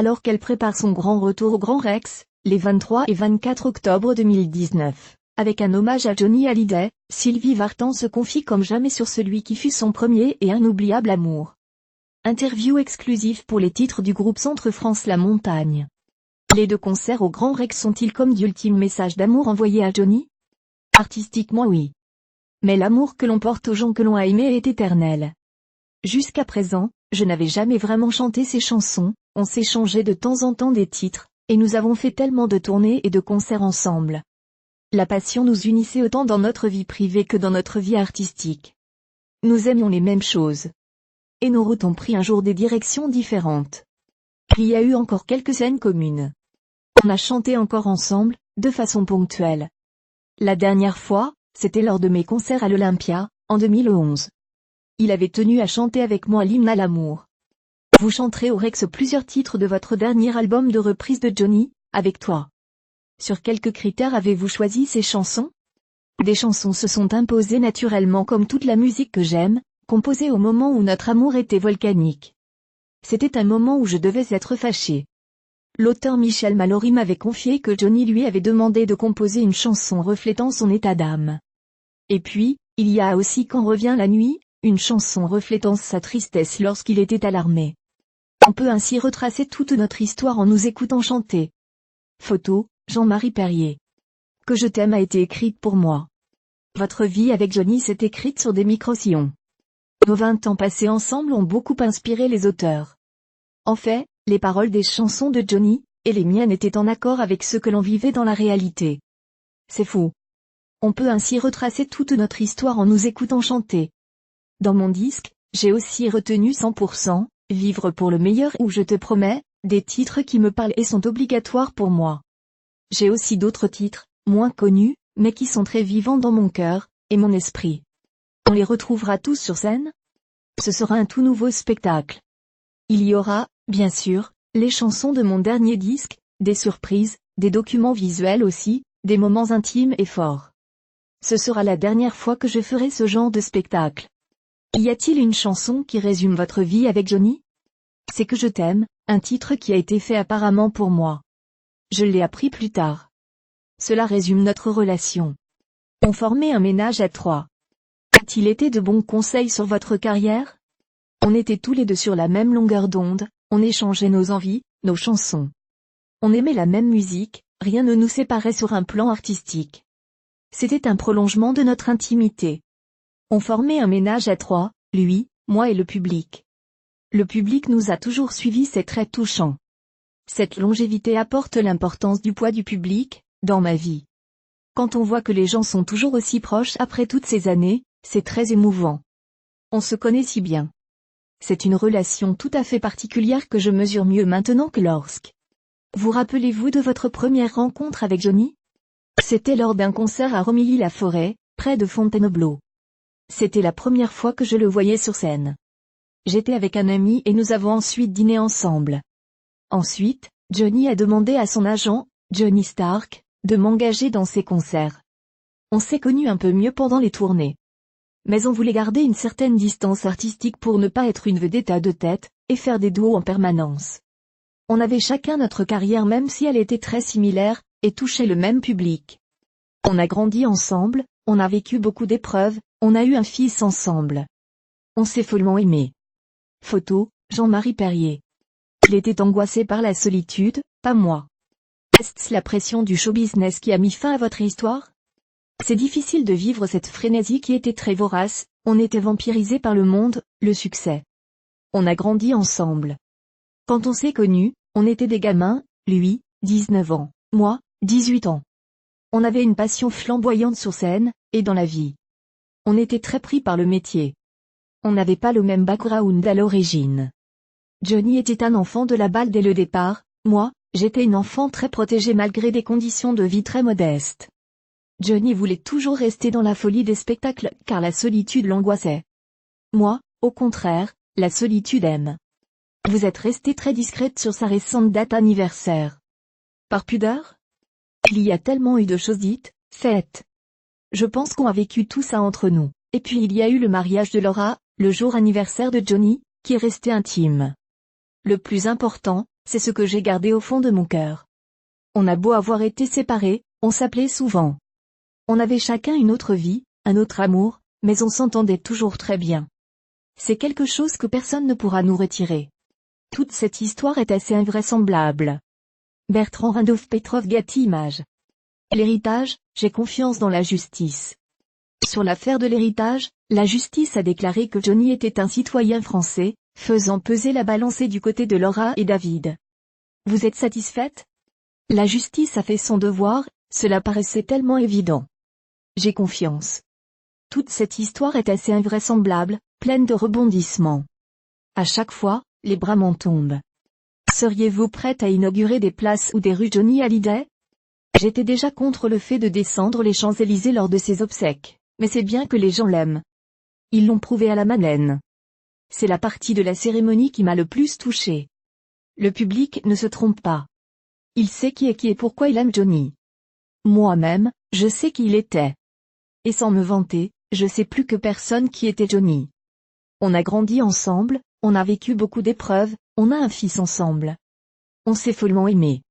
alors qu'elle prépare son grand retour au Grand Rex, les 23 et 24 octobre 2019. Avec un hommage à Johnny Hallyday, Sylvie Vartan se confie comme jamais sur celui qui fut son premier et inoubliable amour. Interview exclusive pour les titres du groupe Centre France La Montagne. Les 2 concerts au Grand Rex sont-ils comme d'ultimes messages d'amour envoyés à Johnny? Artistiquement oui. Mais l'amour que l'on porte aux gens que l'on a aimés est éternel. Jusqu'à présent, je n'avais jamais vraiment chanté ces chansons, on s'échangeait de temps en temps des titres, et nous avons fait tellement de tournées et de concerts ensemble. La passion nous unissait autant dans notre vie privée que dans notre vie artistique. Nous aimions les mêmes choses. Et nos routes ont pris un jour des directions différentes. Il y a eu encore quelques scènes communes. On a chanté encore ensemble, de façon ponctuelle. La dernière fois, c'était lors de mes concerts à l'Olympia, en 2011. Il avait tenu à chanter avec moi l'hymne à l'amour. Vous chanterez au Rex plusieurs titres de votre dernier album de reprise de Johnny, Avec toi. Sur quelques critères avez-vous choisi ces chansons? Des chansons se sont imposées naturellement comme toute la musique que j'aime, composée au moment où notre amour était volcanique. C'était un moment où je devais être fâchée. L'auteur Michel Mallory m'avait confié que Johnny lui avait demandé de composer une chanson reflétant son état d'âme. Et puis, il y a aussi Quand revient la nuit, une chanson reflétant sa tristesse lorsqu'il était alarmé. On peut ainsi retracer toute notre histoire en nous écoutant chanter. Photo, Jean-Marie Perrier. Que je t'aime a été écrite pour moi. Votre vie avec Johnny s'est écrite sur des micro-sillons. Nos 20 ans passés ensemble ont beaucoup inspiré les auteurs. En fait, les paroles des chansons de Johnny, et les miennes étaient en accord avec ce que l'on vivait dans la réalité. C'est fou. On peut ainsi retracer toute notre histoire en nous écoutant chanter. Dans mon disque, j'ai aussi retenu 100%, Vivre pour le meilleur ou Je te promets, des titres qui me parlent et sont obligatoires pour moi. J'ai aussi d'autres titres, moins connus, mais qui sont très vivants dans mon cœur, et mon esprit. On les retrouvera tous sur scène? Ce sera un tout nouveau spectacle. Il y aura, bien sûr, les chansons de mon dernier disque, des surprises, des documents visuels aussi, des moments intimes et forts. Ce sera la dernière fois que je ferai ce genre de spectacle. Y a-t-il une chanson qui résume votre vie avec Johnny? C'est Que je t'aime, un titre qui a été fait apparemment pour moi. Je l'ai appris plus tard. Cela résume notre relation. On formait un ménage à 3. A-t-il été de bons conseils sur votre carrière? On était tous les 2 sur la même longueur d'onde, on échangeait nos envies, nos chansons. On aimait la même musique, rien ne nous séparait sur un plan artistique. C'était un prolongement de notre intimité. On formait un ménage à 3, lui, moi et le public. Le public nous a toujours suivis, c'est très touchant. Cette longévité apporte l'importance du poids du public, dans ma vie. Quand on voit que les gens sont toujours aussi proches après toutes ces années, c'est très émouvant. On se connaît si bien. C'est une relation tout à fait particulière que je mesure mieux maintenant que lorsque. Vous rappelez-vous de votre première rencontre avec Johnny? C'était lors d'un concert à Romilly-la-Forêt, près de Fontainebleau. C'était la première fois que je le voyais sur scène. J'étais avec un ami et nous avons ensuite dîné ensemble. Ensuite, Johnny a demandé à son agent, Johnny Stark, de m'engager dans ses concerts. On s'est connus un peu mieux pendant les tournées. Mais on voulait garder une certaine distance artistique pour ne pas être une vedette à 2 têtes, et faire des duos en permanence. On avait chacun notre carrière même si elle était très similaire, et touchait le même public. On a grandi ensemble, on a vécu beaucoup d'épreuves, on a eu un fils ensemble. On s'est follement aimés. Photo, Jean-Marie Perrier. Il était angoissé par la solitude, pas moi. Est-ce la pression du show business qui a mis fin à votre histoire? C'est difficile de vivre cette frénésie qui était très vorace, on était vampirisé par le monde, le succès. On a grandi ensemble. Quand on s'est connus, on était des gamins, lui, 19 ans, moi, 18 ans. On avait une passion flamboyante sur scène, et dans la vie. On était très pris par le métier. On n'avait pas le même background à l'origine. Johnny était un enfant de la balle dès le départ, moi, j'étais une enfant très protégée malgré des conditions de vie très modestes. Johnny voulait toujours rester dans la folie des spectacles car la solitude l'angoissait. Moi, au contraire, la solitude aime. Vous êtes restée très discrète sur sa récente date anniversaire. Par pudeur? Il y a tellement eu de choses dites, faites. Je pense qu'on a vécu tout ça entre nous. Et puis il y a eu le mariage de Laura, le jour anniversaire de Johnny, qui est resté intime. Le plus important, c'est ce que j'ai gardé au fond de mon cœur. On a beau avoir été séparés, on s'appelait souvent. On avait chacun une autre vie, un autre amour, mais on s'entendait toujours très bien. C'est quelque chose que personne ne pourra nous retirer. Toute cette histoire est assez invraisemblable. Bertrand Randolph Petrov Getty Images. L'héritage, j'ai confiance dans la justice. Sur l'affaire de l'héritage, la justice a déclaré que Johnny était un citoyen français, faisant peser la balance du côté de Laura et David. Vous êtes satisfaite? La justice a fait son devoir, cela paraissait tellement évident. J'ai confiance. Toute cette histoire est assez invraisemblable, pleine de rebondissements. À chaque fois, les bras m'en tombent. Seriez-vous prête à inaugurer des places ou des rues Johnny Hallyday? J'étais déjà contre le fait de descendre les Champs-Élysées lors de ses obsèques, mais c'est bien que les gens l'aiment. Ils l'ont prouvé à la Madeleine. C'est la partie de la cérémonie qui m'a le plus touchée. Le public ne se trompe pas. Il sait qui est et pourquoi il aime Johnny. Moi-même, je sais qui il était. Et sans me vanter, je sais plus que personne qui était Johnny. On a grandi ensemble, on a vécu beaucoup d'épreuves, on a un fils ensemble. On s'est follement aimé.